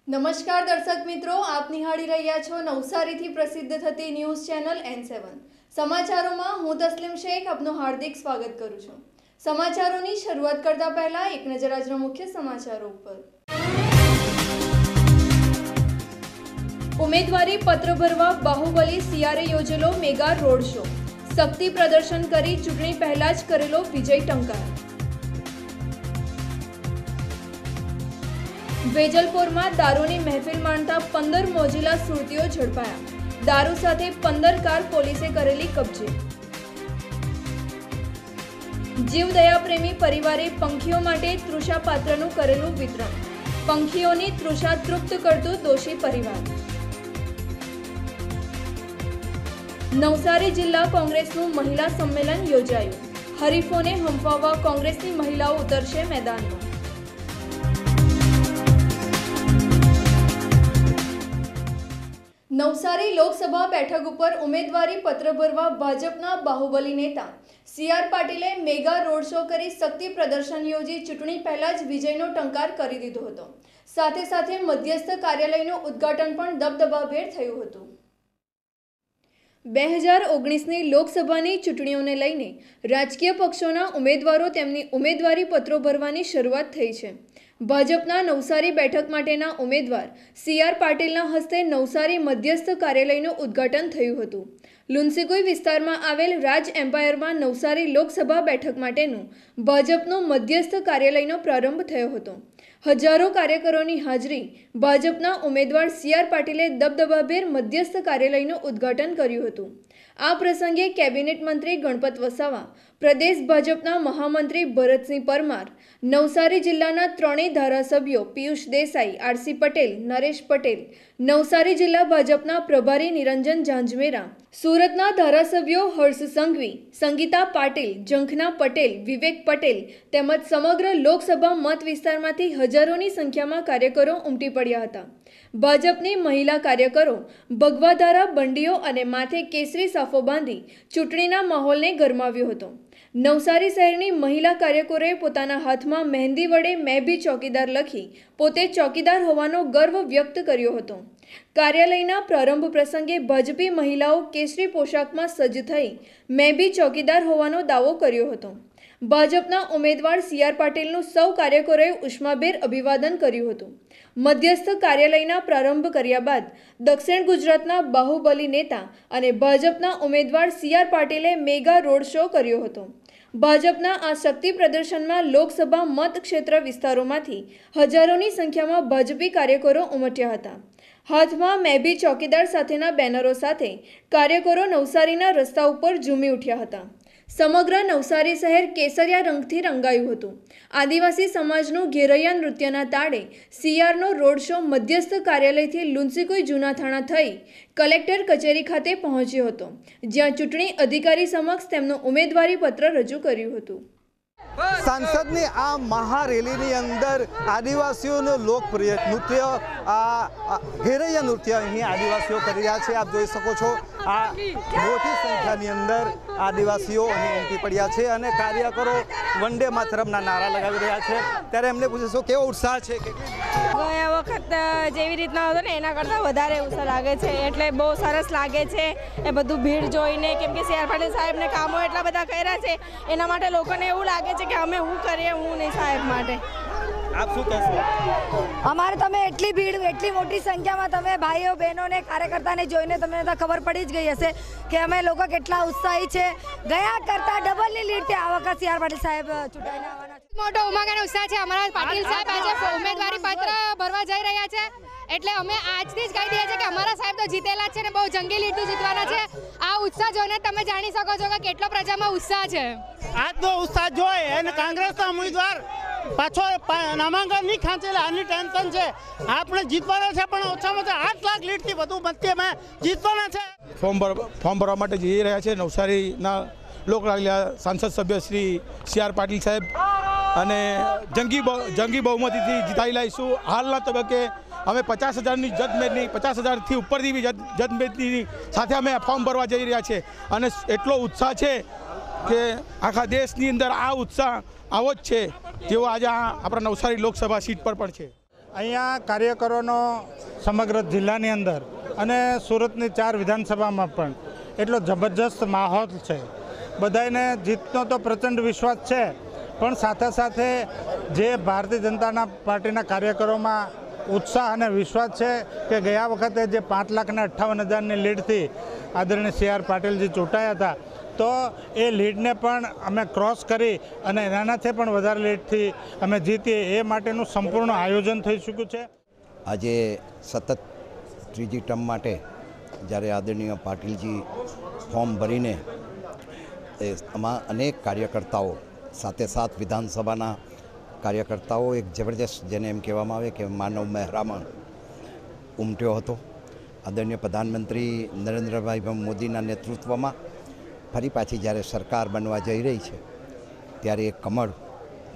નમસ્કાર દર્શક મિત્રો, આપ નિહાળી રહ્યા છો નવસારીથી પ્રસિદ્ધ થતી ન્યૂઝ ચેનલ N7 સમાચારોમાં હું તસ્લીમ શેખ આપનું હાર્દિક સ્વાગત કરું છું। સમાચારોની શરૂઆત કરતા પહેલા એક નજર આજના મુખ્ય સમાચારો ઉપર। ઉમેદવારી પત્ર ભરવા બાહુબલી સીઆરએ યોજેલો મેગા રોડ શો, શક્તિ પ્રદર્શન કરી ચૂંટણી પહેલા જ કરેલો વિજય ટંકાર। વેજલપુરમાં દારૂની મહેફિલ માણતા 15 મોજીલા સુરતીઓ ઝડપાયા। દારૂ સાથે 15 કાર પોલીસે કરેલી કબજે। જીવદયા પ્રેમી પરિવારે પંખીઓ માટે તૃષા પાત્રનું કરેલું વિતરણ। પંખીઓની તૃષા તૃપ્ત કરતું દોષી પરિવાર। નવસારી જિલ્લા કોંગ્રેસનું મહિલા સંમેલન યોજાયું। હરીફોને હંફાવવા કોંગ્રેસની મહિલાઓ ઉતરશે મેદાનમાં। નવસારી લોકસભા બેઠક ઉપર ઉમેદવારી પત્ર ભરવા ભાજપના બાહુબલી નેતા CR પાટીલે મેગા રોડ શો કરી શક્તિ પ્રદર્શન યોજી ચૂંટણી પહેલા જ વિજયનો ટંકાર કરી દીધો હતો। સાથે સાથે મધ્યસ્થ કાર્યાલયનું ઉદ્ઘાટન પણ દબદબાભેર થયું હતું। 2019ની લોકસભાની ચૂંટણીઓને લઈને રાજકીય પક્ષોના ઉમેદવારો તેમની ઉમેદવારી પત્રો ભરવાની શરૂઆત થઈ છે। ભાજપના નવસારી બેઠક માટેના ઉમેદવાર CR પાટીલના હસ્તે નવસારી મધ્યસ્થ કાર્યાલયનું ઉદ્ઘાટન થયું હતું। લુન્સીગુઈ વિસ્તારમાં આવેલ રાજ એમ્પાયરમાં નવસારી લોકસભા બેઠક માટેનું ભાજપનું મધ્યસ્થ કાર્યાલયનો પ્રારંભ થયો હતો। હજારો કાર્યકરોની હાજરી ભાજપના ઉમેદવાર CR પાટીલે દબદબાભેર મધ્યસ્થ કાર્યાલયનું ઉદ્ઘાટન કર્યું હતું। આ પ્રસંગે કેબિનેટ મંત્રી ગણપત વસાવા, પ્રદેશ ભાજપના મહામંત્રી ભરતસિંહ પરમાર, નવસારી જિલ્લાના ત્રણેય ધારાસભ્યો પિયુષ દેસાઈ, RC પટેલ, નરેશ પટેલ, નવસારી જિલ્લા ભાજપના પ્રભારી નિરંજન ઝાંઝમેરા, સુરતના ધારાસભ્યો હર્ષ સંઘવી, સંગીતા પાટીલ, ઝંખના પટેલ, વિવેક પટેલ તેમજ સમગ્ર લોકસભા મત વિસ્તારમાંથી હજારોની સંખ્યામાં કાર્યકરો ઉમટી પડ્યા હતા। ભાજપની મહિલા કાર્યકરો ભગવાધારા બંડીઓ અને માથે કેસરી સાફો બાંધી ચૂંટણીના માહોલને ગરમાવ્યો હતો। નવસારી શહેરની મહિલા કાર્યકરોએ પોતાના હાથમાં મહેંદી વડે મેં ભી ચોકીદાર લખી પોતે ચોકીદાર હોવાનો ગર્વ વ્યક્ત કર્યો હતો। કાર્યાલયના પ્રારંભ પ્રસંગે ભાજપી મહિલાઓ કેસરી પોશાકમાં સજ્જ થઈ મેં ભી ચોકીદાર હોવાનો દાવો કર્યો હતો। ભાજપના ઉમેદવાર CR પાટીલનું સૌ કાર્યકરોએ ઉષ્માભેર અભિવાદન કર્યું હતું। મધ્યસ્થ કાર્યાલયના પ્રારંભ કર્યા બાદ દક્ષિણ ગુજરાતના બાહુબલી નેતા અને ભાજપના ઉમેદવાર CR પાટીલે મેગા રોડ શો કર્યો હતો। ભાજપના આ શક્તિ પ્રદર્શનમાં લોકસભા મતક્ષેત્ર વિસ્તારોમાંથી હજારોની સંખ્યામાં ભાજપી કાર્યકરો ઉમટ્યા હતા। હાથમાં મેં ભી ચોકીદાર સાથેના બેનરો સાથે કાર્યકરો નવસારીના રસ્તા ઉપર ઝૂમી ઉઠ્યા હતા। સમગ્ર નવસારી શહેર કેસરિયા રંગથી રંગાયું હતું। આદિવાસી સમાજનું ઘેરૈયા નૃત્યના તાળે CRનો રોડ શો મધ્યસ્થ કાર્યાલયથી લુન્સીગુઈ જૂના થાણા થઈ કલેક્ટર કચેરી ખાતે પહોંચ્યો હતો, જ્યાં ચૂંટણી અધિકારી સમક્ષ તેમનું ઉમેદવારી પત્ર રજૂ કર્યું હતું। सांसदनी आ महारेली अंदर आदिवासीओं लोकप्रिय नृत्य घेरैया नृत्य अहीं आदिवासीओ करी रह्या छे। आप जोई शको छो आ मोटी संख्यानी अंदर आदिवासीओ अहीं उमटी पड्या छे अने कार्यकरो वंदे मातरमना नारा लगावी रह्या छे। त्यारे एमने पूछीशुं केवो उत्साह छे? ગયા વખત જેવી રીતના હતો ને એના કરતાં વધારે ઉત્સાહ લાગે છે, એટલે બહુ સરસ લાગે છે એ બધું ભીડ જોઈને, કેમ કે CR પાટીલ સાહેબને કામો એટલા બધા કર્યા છે એના માટે લોકોને એવું લાગે છે કે અમે હું કરીએ હું નહીં સાહેબ માટે। आप શું કહેશો? અમારે તમે એટલી ભીડ એટલી મોટી સંખ્યામાં તમે ભાઈઓ બહેનોને કાર્યકર્તાને જોઈને તમને તો ખબર પડી જ ગઈ હશે કે અમે લોકો કેટલા ઉત્સાહી છે। ગયા કરતાં ડબલની લીડથી આ વખત CR પાટીલ સાહેબ ચૂંટાઈને આવવાના છે। મોટો ઉમંગ અને ઉત્સાહ છે। અમારા પાટીલ સાહેબ આજે ઉમેદવારી પત્ર ભરવા જઈ રહ્યા છે, એટલે અમે આજથી જ કહી દઈએ છીએ કે અમારા સાહેબ તો જીતેલા છે ને બહુ જંગી લીડથી જીતવાના છે। આ ઉત્સાહ જોઈને તમે જાણી શકો છો કે કેટલો પ્રજામાં ઉત્સાહ છે। આજનો ઉત્સાહ જોઈ અને કોંગ્રેસના ઉમેદવાર પાછો નામાંકન નહીં ખેંચેલા આની ટેન્શન છે। આપણે જીતવાના છે, પણ ઓછામાં ઓછા 8 લાખ લીડથી વધુ મતમાં જીતવાના છે। ફોર્મ ભરવા માટે જઈ રહ્યા છે નવસારીના લોકલાડીલા સાંસદ સભ્ય શ્રી CR પાટીલ સાહેબ અને જંગી બહુમતીથી જીતાઈ લઈશું। હાલના તબક્કે અમે 50,000ની જજમેન્ટની 50,000થી ઉપરની જજમેન્ટની સાથે અમે ફોર્મ ભરવા જઈ રહ્યા છે અને એટલો ઉત્સાહ છે કે આખા દેશની અંદર આ ઉત્સાહ આવો જ છે જેવો આજે આપણા નવસારી લોકસભા સીટ પર પણ છે। અહીંયા કાર્યકરોનો સમગ્ર જિલ્લાની અંદર અને સુરતની 4 વિધાનસભામાં પણ એટલો જબરજસ્ત માહોલ છે. બધાને જીતનો તો પ્રચંડ વિશ્વાસ છે, પણ સાથે સાથે જે ભારતીય જનતા પાર્ટીના કાર્યકરોમાં ઉત્સાહ અને વિશ્વાસ છે કે ગયા વખતે જે 5,58,000ની લીડથી આદરણીય CR પાટીલજી ચૂંટાયા હતા, તો એ લીડને પણ અમે ક્રોસ કરી અને એનાથી પણ વધારે લીડથી અમે જીતીએ એ માટેનું સંપૂર્ણ આયોજન થઈ ચૂક્યું છે. આજે સતત ત્રીજી ટર્મ માટે જ્યારે આદરણીય પાટીલજી ફોર્મ ભરીને એમાં અનેક કાર્યકર્તાઓ સાથે સાથ વિધાનસભાના કાર્યકર્તાઓ એક જબરજસ્ત જેને એમ કહેવામાં આવે કે માનવ મહેરામણ ઉમટ્યો હતો. આદરણીય પ્રધાનમંત્રી નરેન્દ્રભાઈ મોદીના નેતૃત્વમાં ફરી પાછી જ્યારે સરકાર બનવા જઈ રહી છે ત્યારે એક કમળ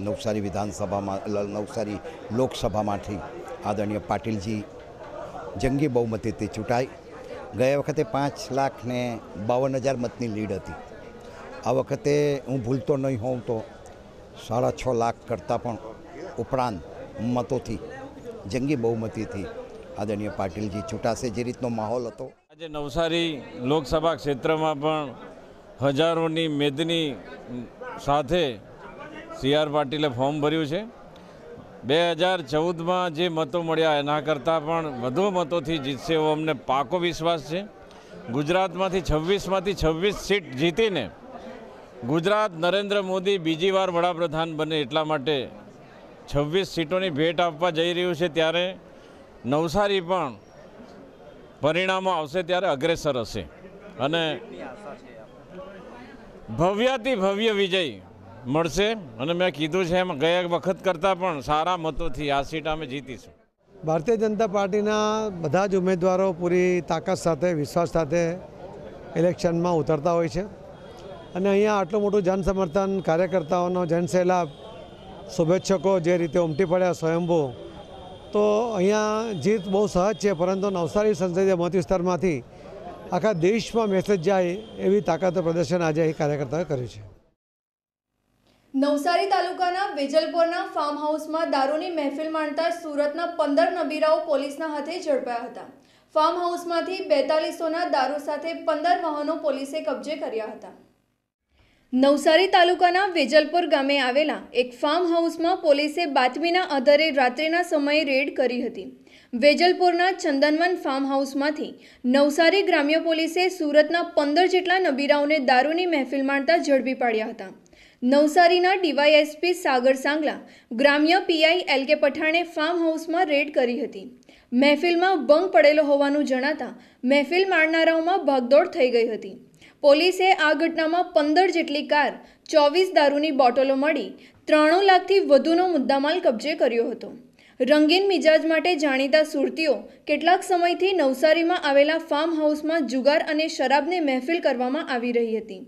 નવસારી વિધાનસભામાં નવસારી લોકસભામાંથી આદરણીય પાટીલજી જંગી બહુમતીથી ચૂંટાઈ. ગયા વખતે 5,52,000 મતની લીડ હતી. આ વખતે હું ભૂલતો નહીં હોઉં તો 6.5 લાખ કરતાં પણ ઉપરાંત મતોથી જંગી બહુમતીથી આદરણીય પાટીલજી ચૂંટાશે જે રીતનો માહોલ હતો. આજે નવસારી લોકસભા ક્ષેત્રમાં પણ હજારોની મેદની સાથે CR પાટીલે ફોર્મ ભર્યું છે. 2014માં જે મતો મળ્યા એના કરતાં પણ વધુ મતોથી જીતશે એવો અમને પાકો વિશ્વાસ છે. ગુજરાતમાંથી 26 સીટ જીતીને ગુજરાત નરેન્દ્ર મોદી બીજી વાર વડાપ્રધાન બને એટલા માટે 26 સીટોની ભેટ આપવા જઈ રહ્યું છે. ત્યારે નવસારી પણ પરિણામો આવશે ત્યારે અગ્રેસર હશે અને ભવ્યાતિ ભવ્ય વિજય મળશે. અને મેં કીધું છે એમ ગયા વખત કરતાં પણ સારા મતોથી આ સીટ અમે જીતીશું. ભારતીય જનતા પાર્ટીના બધા જ ઉમેદવારો પૂરી તાકાત સાથે વિશ્વાસ સાથે ઇલેક્શનમાં ઉતરતા હોય છે અને અહીંયા આટલું મોટું જનસમર્થન, કાર્યકર્તાઓનો જનસેલાબ, શુભેચ્છકો જે રીતે ઉમટી પડ્યા સ્વયંભૂ, તો અહીંયા જીત બહુ સહજ છે. પરંતુ નવસારી સંસદીય મત વિસ્તારમાંથી આખા દેશમાં મેસેજ જાય એવી તાકાતનું પ્રદર્શન આજે અહીં કાર્યકર્તાઓએ કર્યું છે. નવસારી તાલુકાના વેજલપોરના ફાર્મ હાઉસમાં દારૂની મહેફિલ માણતા સુરતના 15 નબીરાઓ પોલીસના હાથે ઝડપાયા હતા. ફાર્મ હાઉસમાંથી 4200ના દારૂ સાથે 15 વાહનો પોલીસે કબજે કર્યા હતા. નવસારી તાલુકાના વેજલપોર ગામે આવેલા એક ફાર્મ હાઉસમાં પોલીસે બાતમીના આધારે રાત્રિના સમયે રેડ કરી હતી. વેજલપોરના ચંદનવન ફાર્મ હાઉસમાંથી નવસારી ગ્રામ્ય પોલીસે સુરતના 15 જેટલા નબીરાઓને દારૂની મહેફિલ માણતા ઝડપી પાડ્યા હતા. નવસારીના DYSP સાગર સાંગલા, ગ્રામ્ય PI LK પઠાણે ફાર્મ હાઉસમાં રેડ કરી હતી. મહેફિલમાં ભંગ પડેલો હોવાનું જણાતા મહેફિલ માણનારાઓમાં ભાગદોડ થઈ ગઈ હતી. પોલીસે આ ઘટનામાં 15 જેટલી કાર, 24 દારૂની બોટલો મળી 93 લાખથી વધુનો મુદ્દામાલ કબજે કર્યો હતો. રંગીન મિજાજ માટે જાણીતા સુરતીઓ કેટલાક સમયથી નવસારીમાં આવેલા ફાર્મ હાઉસમાં જુગાર અને શરાબની મહેફિલ કરવામાં આવી રહી હતી.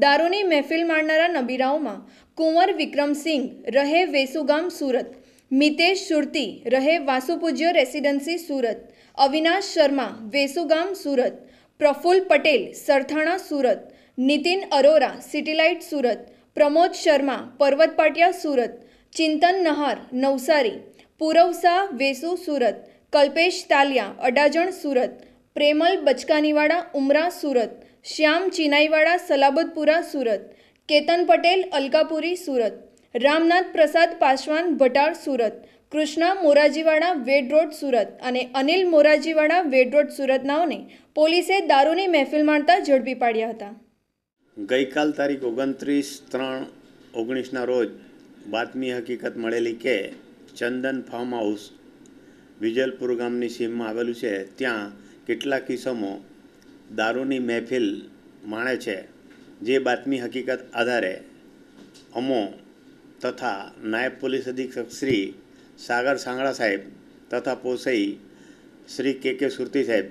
દારૂની મહેફિલ માણનારા નબીરાઓમાં કુંવર વિક્રમસિંહ રહે વેસુગામ સુરત, મિતેશ સુરતી રહે વાસુપૂજ્ય રેસિડેન્સી સુરત, અવિનાશ શર્મા વેસુગામ સુરત, પ્રફુલ્લ પટેલ સરથાણા સુરત, નીતિન અરોરા સિટીલાઇટ સુરત, પ્રમોદ શર્મા પર્વત પાટિયા સુરત, ચિંતન નહાર નવસારી, પૂરવ શાહ વેસુ સુરત, કલ્પેશ તાલિયા અડાજણ સુરત, પ્રેમલ બચકાનીવાડા ઉમરા સુરત, શ્યામ ચિનાઈવાડા સલાબતપુરા સુરત, કેતન પટેલ અલકાપુરી સુરત, રામનાથ પ્રસાદ પાસવાન ભટાર સુરત, કૃષ્ણા મોરાજીવાડા વેડ રોડ સુરત અને અનિલ મોરાજીવાડા વેડ રોડ સુરતનાઓને પોલીસે દારૂની મહેફિલ માણતા ઝડપી પાડ્યા હતા. ગઈકાલ તારીખ 29/3/19ના રોજ બાતમી હકીકત મળેલી કે ચંદન ફાર્મ હાઉસ વિજલપુર ગામની સીમમાં આવેલું છે, ત્યાં કેટલાક કિસ્સાઓ દારૂની મહેફિલ માણે છે. જે બાતમી હકીકત આધારે અમો તથા નાયબ પોલીસ અધિક્ષક શ્રી સાગર સાંગળા સાહેબ તથા પોસઈ શ્રી KK સુરતી સાહેબ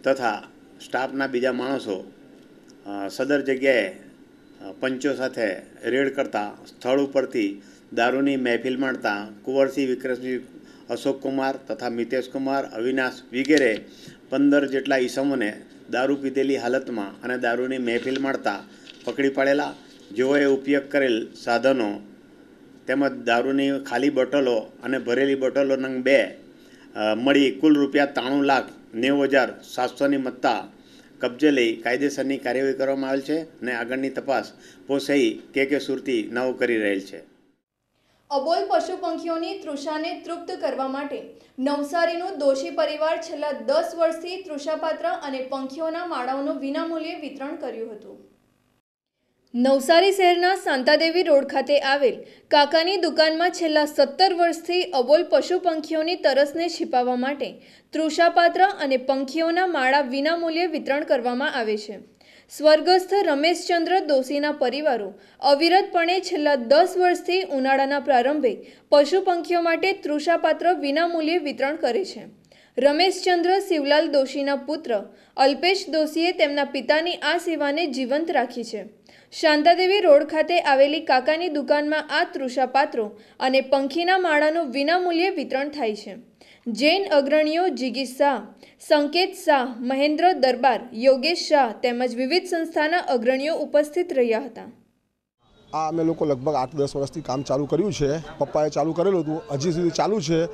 તથા સ્ટાફના બીજા માણસો સદર જગ્યાએ પંચો સાથે રેડ કરતા સ્થળ ઉપરથી દારૂની મહેફિલ માણતા કુંવરસિંહ વિક્રમસિંહ અશોકકુમાર તથા મિતેશકુમાર અવિનાશ વગેરે 15 જેટલા ઈસમોને દારૂ પીધેલી હાલતમાં અને દારૂની મહેફિલ માણતા પકડી પાડેલા. જેઓએ ઉપયોગ કરેલ સાધનો તેમજ દારૂની ખાલી બોટલો અને ભરેલી બોટલો નંગ 2 મળી કુલ ₹93,90,700ની મત્તા કબજે લઈ કાયદેસરની કાર્યવાહી કરવામાં આવેલ છે અને આગળની તપાસ પોસઈ કે સુરતી નવ કરી રહેલ છે. અબોલ પશુ પંખીઓની તૃષાને તૃપ્ત કરવા માટે નવસારીનું દોશી પરિવાર છેલ્લા 10 વર્ષથી તૃષાપાત્ર અને પંખીઓના માળાઓનું વિનામૂલ્યે વિતરણ કર્યું હતું. નવસારી શહેરના શાંતાદેવી રોડ ખાતે આવેલ કાકાની દુકાનમાં છેલ્લા 17 વર્ષથી અબોલ પશુ પંખીઓની તરસને छिपाવવા માટે તૃષાપાત્ર અને પંખીઓના માળા વિનામૂલ્યે વિતરણ કરવામાં આવે છે. સ્વર્ગસ્થ રમેશચંદ્ર દોશીના પરિવારો અવિરતપણે છેલ્લા 10 વર્ષથી ઉનાળાના પ્રારંભે પશુ પંખીઓ માટે તૃષાપાત્ર વિનામૂલ્યે વિતરણ કરે છે. રમેશચંદ્ર શિવલાલ દોશીના પુત્ર અલ્પેશ દોશીએ તેમના પિતાની આ સેવાને જીવંત રાખી છે. શાંતાદેવી રોડ ખાતે આવેલી કાકાની દુકાનમાં આ તૃષાપાત્રો અને પંખીના માળાનું વિનામૂલ્યે વિતરણ થાય છે. જૈન અગ્રણીઓ જીગીશ શાહ, સંકેત શાહ, મહેન્દ્ર દરબાર, યોગેશ શાહ તેમજ વિવિધ સંસ્થાના અગ્રણીઓ ઉપસ્થિત રહ્યા હતા. આ અમે લોકો લગભગ 8-10 વર્ષથી કામ ચાલુ કર્યું છે. પપ્પાએ ચાલુ કરેલું હતું, હજી સુધી ચાલુ છે.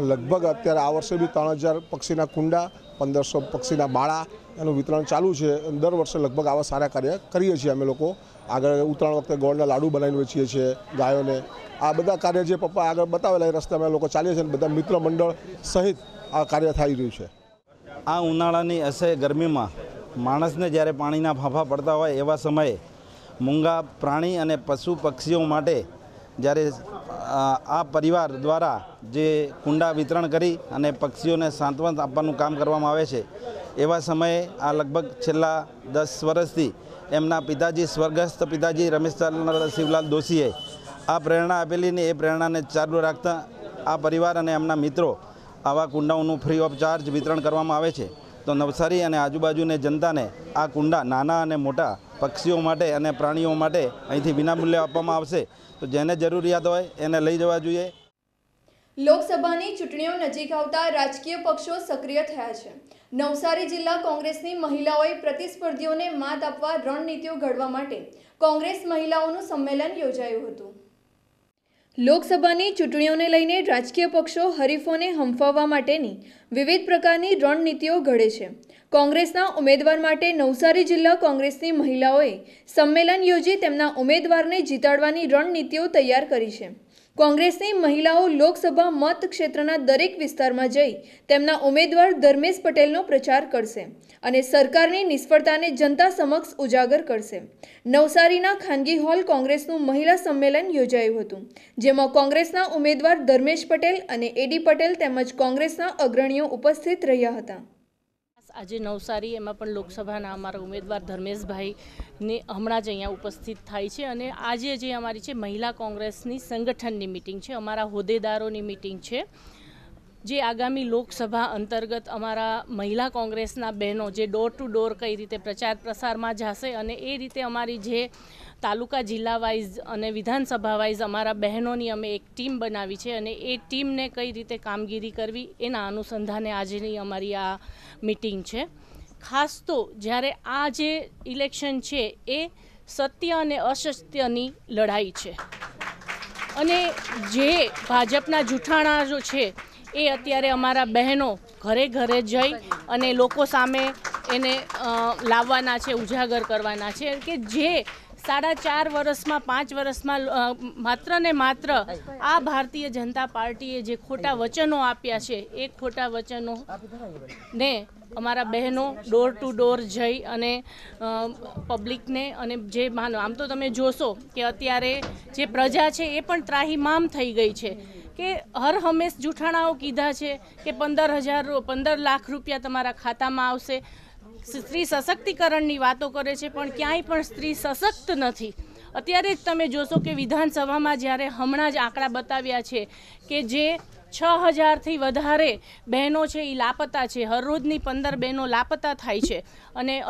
લગભગ અત્યારે આ વર્ષે બી 3000 પક્ષીના કુંડા, 1500 પક્ષીના માળા એનું વિતરણ ચાલુ છે. દર વર્ષે લગભગ આવા સારા કાર્ય કરીએ છીએ અમે લોકો. આગળ ઉત્તરાયણ વખતે ગોળના લાડુ બનાવીને વેચીએ છીએ ગાયોને. આ બધા કાર્ય જે પપ્પા આગળ બતાવેલા એ રસ્તે અમે લોકો ચાલીએ છીએ. બધા મિત્ર મંડળ સહિત આ કાર્ય થઈ રહ્યું છે. આ ઉનાળાની અસહ્ય ગરમીમાં માણસને જ્યારે પાણીના ફાંફા પડતા હોય એવા સમયે મૂંગા પ્રાણી અને પશુ પક્ષીઓ માટે જ્યારે આ પરિવાર દ્વારા જે કુંડા વિતરણ કરી અને પક્ષીઓને સાંત્વન આપવાનું કામ કરવામાં આવે છે, એવા સમયે આ લગભગ છેલ્લા 10 વર્ષથી એમના પિતાજી સ્વર્ગસ્થ પિતાજી રમેશચંદ્ર શિવલાલ દોશીએ આ પ્રેરણા આપેલી ને એ પ્રેરણાને ચાલુ રાખતા આ પરિવાર અને એમના મિત્રો આવા કુંડાઓનું ફ્રી ઓફ ચાર્જ વિતરણ કરવામાં આવે છે. તો નવસારી અને આજુબાજુની જનતાને આ કુંડા નાના અને મોટા પક્ષીઓ માટે અને પ્રાણીઓ માટે અહીંથી વિનામૂલ્યે આપવામાં આવશે. તો જેને જરૂરિયાત હોય એને લઈ જવા જોઈએ. લોકસભાની ચૂંટણીઓ નજીક આવતા રાજકીય પક્ષો સક્રિય થયા છે. નવસારી જિલ્લા કોંગ્રેસની મહિલાઓએ પ્રતિસ્પર્ધીઓને માત આપવા રણનીતિઓ ઘડવા માટે કોંગ્રેસ મહિલાઓનું સંમેલન યોજાયું હતું. લોકસભાની ચૂંટણીઓને લઈને રાજકીય પક્ષો હરીફોને હંફાવવા માટેની વિવિધ પ્રકારની રણનીતિઓ ઘડે છે. કોંગ્રેસના ઉમેદવાર માટે નવસારી જિલ્લા કોંગ્રેસની મહિલાઓએ સંમેલન યોજી તેમના ઉમેદવારને જીતાડવાની રણનીતિઓ તૈયાર કરી છે. કોંગ્રેસની મહિલાઓ લોકસભા મત ક્ષેત્રના દરેક વિસ્તારમાં જઈ તેમના ઉમેદવાર ધર્મેશ પટેલનો પ્રચાર કરશે અને સરકારની નિષ્ફળતાને જનતા સમક્ષ ઉજાગર કરશે. નવસારીના ખાનગી હોલ કોંગ્રેસનું મહિલા સંમેલન યોજાયું હતું, જેમાં કોંગ્રેસના ઉમેદવાર ધર્મેશ પટેલ અને એડી પટેલ તેમજ કોંગ્રેસના અગ્રણીઓ ઉપસ્થિત રહ્યા હતા. આજે નવસારી એમાં પણ લોકસભાના અમારા ઉમેદવાર ધર્મેશભાઈને હમણાં જ અહીંયા ઉપસ્થિત થાય છે અને આજે જે અમારી છે મહિલા કોંગ્રેસની સંગઠનની મિટિંગ છે, અમારા હોદ્દેદારોની મિટિંગ છે, જે આગામી લોકસભા અંતર્ગત અમારા મહિલા કોંગ્રેસના બહેનો જે ડોર ટુ ડોર કઈ રીતે પ્રચાર પ્રસારમાં જશે અને એ રીતે અમારી જે તાલુકા જિલ્લા વાઇઝ અને વિધાનસભા વાઇઝ અમારા બહેનોની અમે એક ટીમ બનાવી છે અને એ ટીમને કઈ રીતે કામગીરી કરવી એના અનુસંધાને આજની અમારી આ મિટિંગ છે. ખાસ તો જ્યારે આ જે ઇલેક્શન છે એ સત્ય અને અસત્યની લડાઈ છે અને જે ભાજપના જૂઠાણા છે એ અત્યારે અમારા બહેનો ઘરે ઘરે જઈ અને લોકો સામે એને લાવવાના છે, ઉજાગર કરવાના છે કે જે 4.5 વર્ષમાં 5 વર્ષમાં માત્ર ને માત્ર આ ભારતીય જનતા પાર્ટીએ જે ખોટા વચનો આપ્યા છે એ ખોટા વચનો ને અમારા બહેનો ડોર ટુ ડોર જઈ અને પબ્લિકને અને જે માનો આમ તો તમે જોશો કે અત્યારે જે પ્રજા છે એ પણ ત્રાહિમામ થઈ ગઈ છે કે હર હંમેશ જૂઠાણાઓ કીધા છે કે 15 લાખ રૂપિયા તમારા ખાતામાં આવશે. સ્ત્રી સશક્તિકરણની વાતો કરે છે પણ ક્યાંય પણ સ્ત્રી સશક્ત નથી. અત્યારે જ તમે જોશો કે વિધાનસભામાં જ્યારે હમણાં જ આંકડા બતાવ્યા છે કે જે 6000થી વધારે બહેનો છે એ લાપતા છે. હરરોજની 15 બહેનો લાપતા થાય છે અને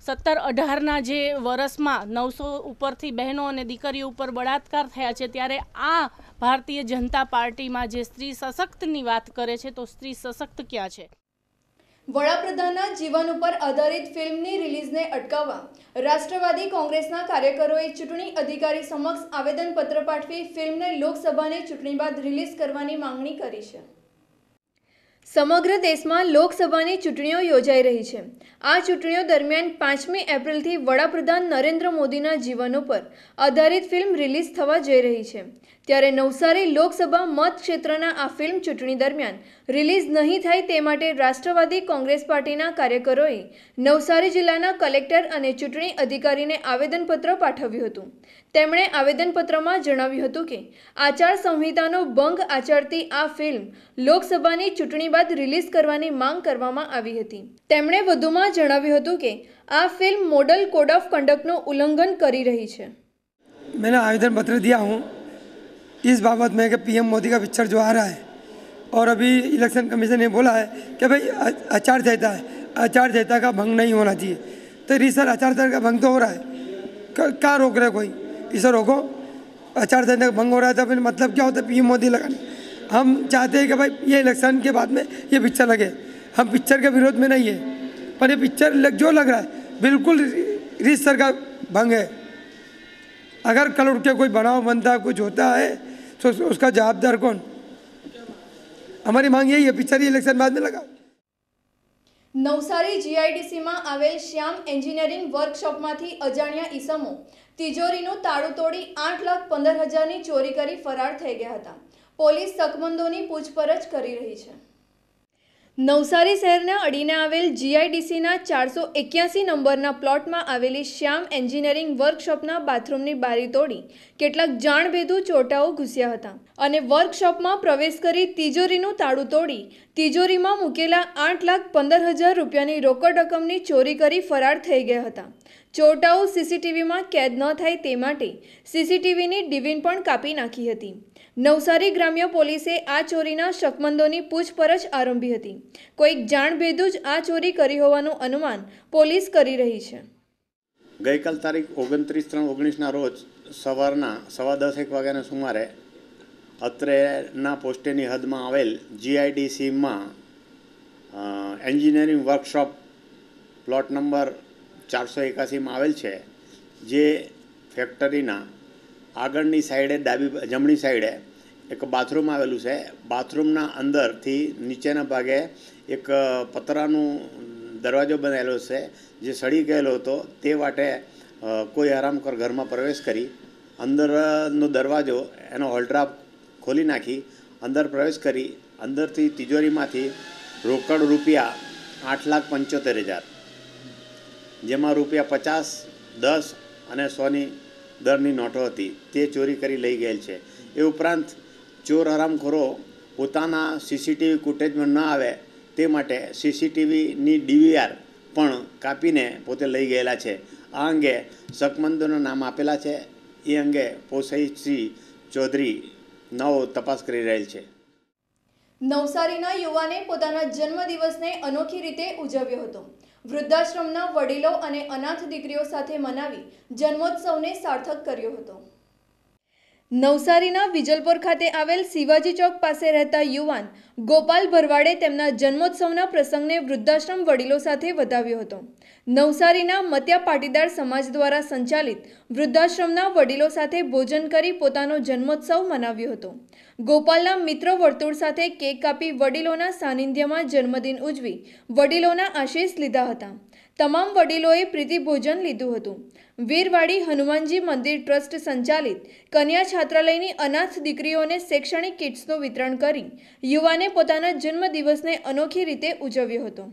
17-18ના જે વર્ષમાં 900 ઉપરથી બહેનો અને દીકરીઓ ઉપર બળાત્કાર થયા છે. ત્યારે આ ભારતીય જનતા પાર્ટીમાં જે સ્ત્રી સશક્તની વાત કરે છે તો સ્ત્રી સશક્ત ક્યાં છે? વડાપ્રધાનના જીવન ઉપર આધારિત ફિલ્મની રિલીઝને અટકાવવા રાષ્ટ્રવાદી કોંગ્રેસના કાર્યકરોએ ચૂંટણી અધિકારી સમક્ષ આવેદનપત્ર પાઠવી ફિલ્મને લોકસભાની ચૂંટણી બાદ રિલીઝ કરવાની માંગણી કરી છે। સમગ્ર દેશમાં લોકસભાની ચૂંટણીઓ યોજાઈ રહી છે। આ ચૂંટણીઓ દરમિયાન 5મી એપ્રિલથી વડાપ્રધાન નરેન્દ્ર મોદીના જીવન ઉપર આધારિત ફિલ્મ રિલીઝ થવા જઈ રહી છે। ત્યારે નવસારી લોકસભા મતક્ષેત્રના આ ફિલ્મ ચૂંટણી દરમિયાન રિલીઝ નહીં થાય તે માટે રાષ્ટ્રવાદી કોંગ્રેસ પાર્ટીના કાર્યકરોએ નવસારી જિલ્લાના કલેક્ટર અને ચૂંટણી અધિકારીને આવેદનપત્ર પાઠવ્યું હતું। તેમણે આવેદનપત્રમાં જણાવ્યું હતું કે આચાર સંહિતાનો ભંગ આચરતી આ ફિલ્મ લોકસભાની ચૂંટણી બાદ રિલીઝ કરવાની માંગ કરવામાં આવી હતી। તેમણે વધુમાં જણાવ્યું હતું કે આ ફિલ્મ મોડલ કોડ ઓફ કંડક્ટનું ઉલ્લંઘન કરી રહી છે। मैंने आवेदन पत्र दिया हूँ इस बाबत में कि पीएम मोदी का पिक्चर जो आ रहा है और अभी इलेक्शन कमीशन ने बोला है कि भाई आचार संहिता है, आचार संहिता का भंग नहीं होना चाहिए। तो सर आचार संहिता का भंग तो हो रहा है, क्या रोक रहे कोई? इसे रोको। आचार संहिता का भंग हो रहा है तो फिर मतलब क्या होता है पीएम मोदी लगाने। हम चाहते हैं कि भाई ये इलेक्शन के बाद में ये पिक्चर लगे। हम पिक्चर के विरोध में नहीं है, पर ये पिक्चर जो लग रहा है बिल्कुल रीतसर का भंग है। अगर कल उठ के कोई बनाव बनता कुछ होता है तो उसका जवाबदार कौन? हमारी मांग यही है पिक्चर इलेक्शन बाद में लगा। नवसारी जीआईडीसीમાં આવેલ શ્યામ એન્જિનિયરિંગ વર્કશોપમાંથી અજાણ્યા ઈસમો તિજોરીનું તાળું તોડી 8,15,000ની ચોરી કરી ફરાર થઈ ગયા હતા। પોલીસ શકમંદોની પૂછપરછ કરી રહી છે। નવસારી શહેરના અડીને આવેલ જીઆઈડીસીના 481 નંબરના પ્લોટમાં આવેલી શ્યામ એન્જિનિયરિંગ વર્કશોપના બાથરૂમની બારી તોડી કેટલાક જાણભેદુ ચોટાઓ ઘૂસ્યા હતા અને વર્કશોપમાં પ્રવેશ કરી તિજોરીનું તાળું તોડી તિજોરીમાં મૂકેલા 8,15,000 રૂપિયાની રોકડ રકમની ચોરી કરી ફરાર થઈ ગયા હતા। ચોટાઓ સીસીટીવીમાં કેદ ન થાય તે માટે સીસીટીવીની ડિવિન પણ કાપી નાખી હતી। નવસારી ગ્રામ્ય પોલીસે આ ચોરીના શકમંદોની પૂછપરછ આરંભી હતી। કોઈક જાણભેદુ જ આ ચોરી કરી હોવાનું અનુમાન પોલીસ કરી રહી છે। ગઈકાલ તારીખ 29/3/19ના રોજ સવારના 10:15 વાગ્યાના સુમારે અત્રેના પોસ્ટેની હદમાં આવેલ જીઆઈડીસીમાં એન્જિનિયરિંગ વર્કશોપ પ્લોટ નંબર 481માં આવેલ છે, જે ફેક્ટરીના આગળની સાઈડે જમણી સાઈડે એક બાથરૂમ આવેલું છે। બાથરૂમના અંદરથી નીચેના ભાગે એક પતરાનું દરવાજો બનાવેલો છે, જે સડી ગયેલો હતો। તે વાટે કોઈ હરામખોર ઘરમાં પ્રવેશ કરી અંદરનો દરવાજો એનો હોલ્ડ્રા ખોલી નાખી અંદર પ્રવેશ કરી અંદરથી તિજોરીમાંથી રોકડ રૂપિયા 8,75,000, જેમાં રૂપિયા 50, 10 અને 100ની દરની નોટો હતી, તે ચોરી કરી લઈ ગયેલ છે। એ ઉપરાંત ચોર હરામખોરો પોતાના સીસીટીવી ફૂટેજમાં ન આવે તે માટે સીસીટીવીની ડીવીઆર પણ કાપીને પોતે લઈ ગયેલા છે। આ અંગે શકમંદોના નામ આપેલા છે। એ અંગે પોસાઈસિંહ ચૌધરી નવો તપાસ કરી રહેલ છે। નવસારીના યુવાને પોતાના જન્મદિવસને અનોખી રીતે ઉજવ્યો હતો। વૃદ્ધાશ્રમના વડીલો અને અનાથ દીકરીઓ સાથે મનાવી જન્મોત્સવને સાર્થક કર્યો હતો। નવસારીના વિજલપોર ખાતે આવેલ શિવાજી ચોક પાસે રહેતા યુવાન ગોપાલ ભરવાડે તેમના જન્મોત્સવના પ્રસંગને વૃદ્ધાશ્રમ વડીલો સાથે વધાવ્યો હતો। નવસારીના મત્યા પાટીદાર સમાજ દ્વારા સંચાલિત વૃદ્ધાશ્રમના વડીલો સાથે ભોજન કરી પોતાનો જન્મોત્સવ મનાવ્યો હતો। ગોપાલના મિત્ર વર્તુળ સાથે કેક કાપી વડીલોના સાનિધ્યમાં જન્મદિન ઉજવી વડીલોના આશીષ લીધા હતા। તમામ વડીલોએ પ્રીતિ ભોજન લીધું હતું। વીરવાડી હનુમાનજી મંદિર ટ્રસ્ટ સંચાલિત કન્યા છાત્રાલયની અનાથ દીકરીઓને શૈક્ષણિક કિટ્સનું વિતરણ કરી યુવાને પોતાના જન્મદિવસને અનોખી રીતે ઉજવ્યો હતો।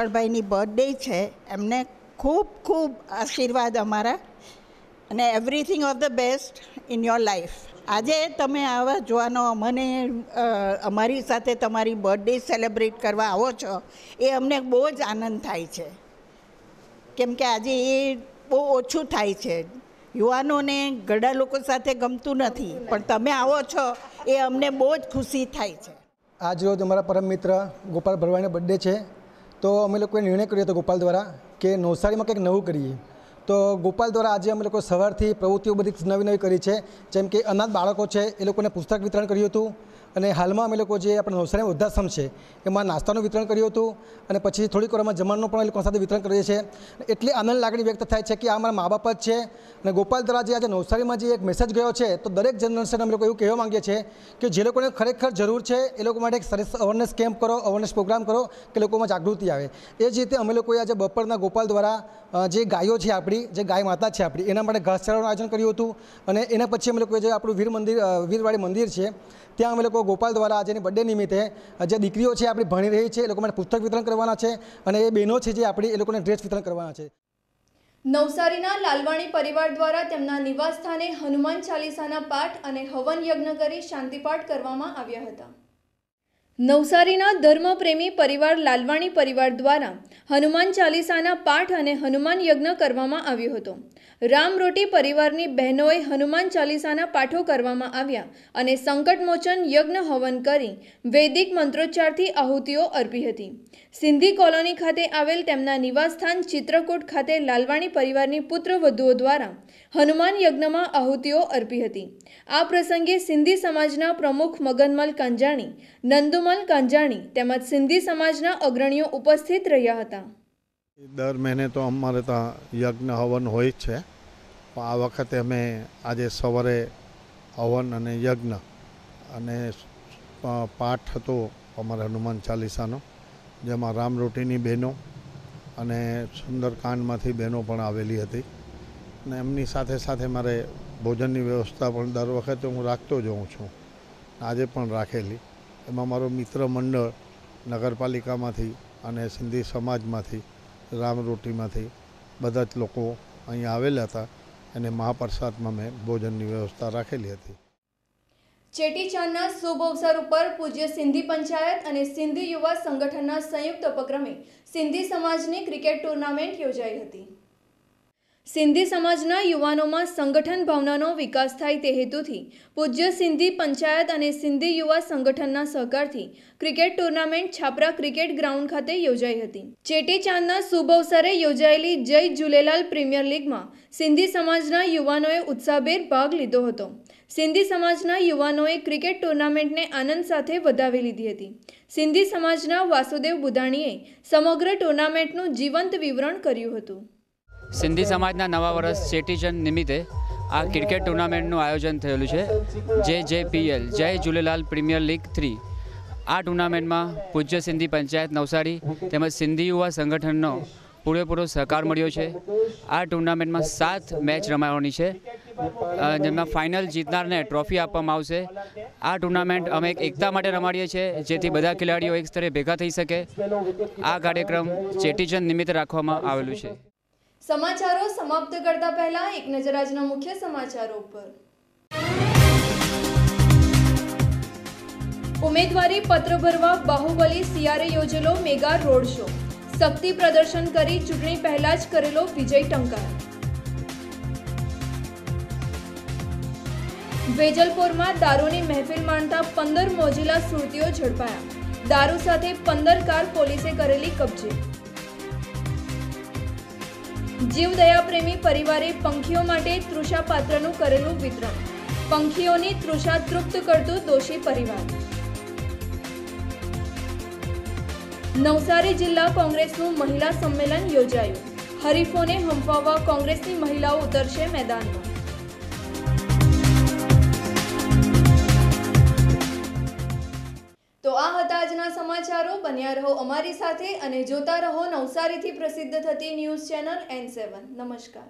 ગોપાલભાઈની બર્થડે છે, એમને ખૂબ ખૂબ આશીર્વાદ અમારા અને everything of the best in your life. આજે તમે આવા જોવાનો અમને અમારી સાથે તમારી બર્થડે સેલિબ્રેટ કરવા આવો છો એ અમને બહુ જ આનંદ થાય છે, કેમ કે આજે એ બહુ ઓછું થાય છે. યુવાનોને ઘણા લોકો સાથે ગમતું નથી, પણ તમે આવો છો એ અમને બહુ જ ખુશી થાય છે. આજ રોજ અમારા પરમ મિત્ર ગોપાલ ભરવાડનો બર્થડે છે, તો અમે લોકોએ નિર્ણય કર્યો હતો ગોપાલ દ્વારા કે નવસારીમાં કંઈક નવું કરીએ. તો ગોપાલ દ્વારા આજે અમે લોકો સવારથી પ્રવૃત્તિઓ બધી નવી કરી છે, જેમ કે અનાથ બાળકો છે એ લોકોને પુસ્તક વિતરણ કર્યું હતું, અને હાલમાં અમે લોકો જે આપણે નવસારી વૃદ્ધાશ્રમ છે એમાં નાસ્તાનું વિતરણ કર્યું હતું, અને પછી થોડીક વારમાં જમવાનું પણ એ લોકો સાથે વિતરણ કરીએ છીએ. એટલી આનંદ લાગણી વ્યક્ત થાય છે કે આ અમારા મા બાપ જ છે. અને ગોપાલ દ્વારા જે આજે નવસારીમાં જે એક મેસેજ ગયો છે, તો દરેક જનરેશન અમે લોકો એવું કહેવા માંગીએ છીએ કે જે લોકોને ખરેખર જરૂર છે એ લોકો માટે એક સરસ અવેરનેસ કેમ્પ કરો, અવેરનેસ પ્રોગ્રામ કરો કે લોકોમાં જાગૃતિ આવે. એ જ રીતે અમે લોકોએ આજે બપોરના ગોપાલ દ્વારા જે ગાયો છે આપણી, જે ગાય માતા છે આપણી, એના માટે ઘાસચારાનું આયોજન કર્યું હતું. અને એના પછી અમે લોકોએ જે આપણું વીરવાડી મંદિર છે ત્યાં અમે લોકો ગોપાલ દ્વારા આજેની બર્થડે નિમિત્તે જે દીકરીઓ છે આપણી ભણી રહી છે એ લોકો માટે પુસ્તક વિતરણ કરવાના છે, અને એ બહેનો છે જે આપણી એ લોકોને ડ્રેસ વિતરણ કરવાના છે. નવસારીના લાલવાણી પરિવાર દ્વારા તેમના નિવાસ સ્થાને હનુમાન ચાલીસાના પાઠ અને હવન યજ્ઞ કરી શાંતિપાઠ કરવામાં આવ્યા હતા. નવસારીના ધર્મપ્રેમી પરિવાર લાલવાણી પરિવાર દ્વારા હનુમાન ચાલીસાના પાઠ અને હનુમાન યજ્ઞ કરવામાં આવ્યો હતો. રામરોટી પરિવારની બહેનોએ હનુમાન ચાલીસાના પાઠો કરવામાં આવ્યા અને સંકટમોચન યજ્ઞ હવન કરી વૈદિક મંત્રોચ્ચારથી આહુતિઓ અર્પી હતી. સિંધી કોલોની ખાતે આવેલ તેમના નિવાસસ્થાન ચિત્રકૂટ ખાતે લાલવાણી પરિવારની પુત્રવધુઓ દ્વારા હનુમાન યજ્ઞમાં આહુતિઓ અર્પી હતી. આ પ્રસંગે સિંધી સમાજના પ્રમુખ મગનમલ કાંજાણી, નંદુમલ કાંજાણી તેમજ સિંધી સમાજના અગ્રણીઓ ઉપસ્થિત રહ્યા હતા. દર મહિને તો અમારે ત્યાં યજ્ઞ હવન હોય જ છે, પણ આ વખતે અમે આજે સવારે હવન અને યજ્ઞ અને પાઠ હતો અમારા હનુમાન ચાલીસાનો, જેમાં રામરોટીની બહેનો અને સુંદરકાંડમાંથી બહેનો પણ આવેલી હતી. અને એમની સાથે સાથે મારે ભોજનની વ્યવસ્થા પણ દર વખતે હું રાખતો જ હોઉં છું, આજે પણ રાખેલી. એમાં મારો મિત્ર મંડળ નગરપાલિકામાંથી અને સિંધી સમાજમાંથી, રામરોટીમાંથી બધા જ લોકો અહીંયા આવેલા હતા, અને મહાપ્રસાદમાં મેં ભોજનની વ્યવસ્થા રાખેલી હતી. ચેટીચાંદના શુભ અવસર ઉપર પૂજ્ય સિંધી પંચાયત અને સિંધી યુવા સંગઠનના સંયુક્ત ઉપક્રમે સિંધી સમાજની ક્રિકેટ ટુર્નામેન્ટ યોજાઈ હતી. સિંધી સમાજના યુવાનોમાં સંગઠન ભાવનાનો વિકાસ થાય તે હેતુથી પૂજ્ય સિંધી પંચાયત અને સિંધી યુવા સંગઠનના સહકારથી ક્રિકેટ ટુર્નામેન્ટ છાપરા ક્રિકેટ ગ્રાઉન્ડ ખાતે યોજાઈ હતી. ચેટીચાંદના શુભ અવસરે યોજાયેલી જય ઝૂલેલાલ પ્રીમિયર લીગમાં સિંધી સમાજના યુવાનોએ ઉત્સાહભેર ભાગ લીધો હતો. સિંધી સમાજના યુવાનોએ ક્રિકેટ ટુર્નામેન્ટને આનંદ સાથે વધાવી લીધી હતી. સિંધી સમાજના વાસુદેવ બુદાણીએ સમગ્ર ટુર્નામેન્ટનું જીવંત વિવરણ કર્યું હતું. સિંધી સમાજના નવા વર્ષ ચેટીચંદ નિમિત્તે આ ક્રિકેટ ટુર્નામેન્ટનું આયોજન થયેલું છે, JJPL જય ઝૂલેલાલ પ્રીમિયર લીગ 3. આ ટુર્નામેન્ટમાં પૂજ્ય સિંધી પંચાયત નવસારી તેમજ સિંધી યુવા સંગઠનનો પૂરેપૂરો સહકાર મળ્યો છે. આ ટુર્નામેન્ટમાં 7 મેચ રમાવાની છે, જેમાં ફાઇનલ જીતનારને ટ્રોફી આપવામાં આવશે. આ ટુર્નામેન્ટ અમે એકતા માટે રમાડીએ છીએ, જેથી બધા ખેલાડીઓ એક સ્તરે ભેગા થઈ શકે. આ કાર્યક્રમ ચેટીચંદ નિમિત્તે રાખવામાં આવેલું છે. સમાચારો સમાપ્ત કરતા પહેલા એક નજર આજના મુખ્ય સમાચારો પર. ઉમેદવારી પત્ર ભરવા બાહુબલી સિયારે યોજેલો મેગા રોડ શો, શક્તિ પ્રદર્શન કરી ચૂંટણી પહેલા જ કરેલો વિજય ટંકાર. વેજલપુરમાં દારૂની મહેફિલ માણતા 15 મોજીલા સુરતીઓ ઝડપાયા. દારૂ સાથે 15 કાર પોલીસે કરેલી કબજે. જીવદયા પ્રેમી પરિવારે પંખીઓ માટે તૃષા પાત્રનું કરેલું વિતરણ. પંખીઓની તૃષા તૃપ્ત કરતું દોષી પરિવાર. નવસારી જિલ્લા કોંગ્રેસનું મહિલા સંમેલન યોજાયું. હરીફોને હંફાવવા કોંગ્રેસની મહિલાઓ ઉતરશે મેદાનમાં. તો આ હતા આજના સમાચારો. બન્યા રહો અમારી સાથે અને જોતા રહો નવસારીથી પ્રસિદ્ધ થતી ન્યૂઝ ચેનલ N7. નમસ્કાર.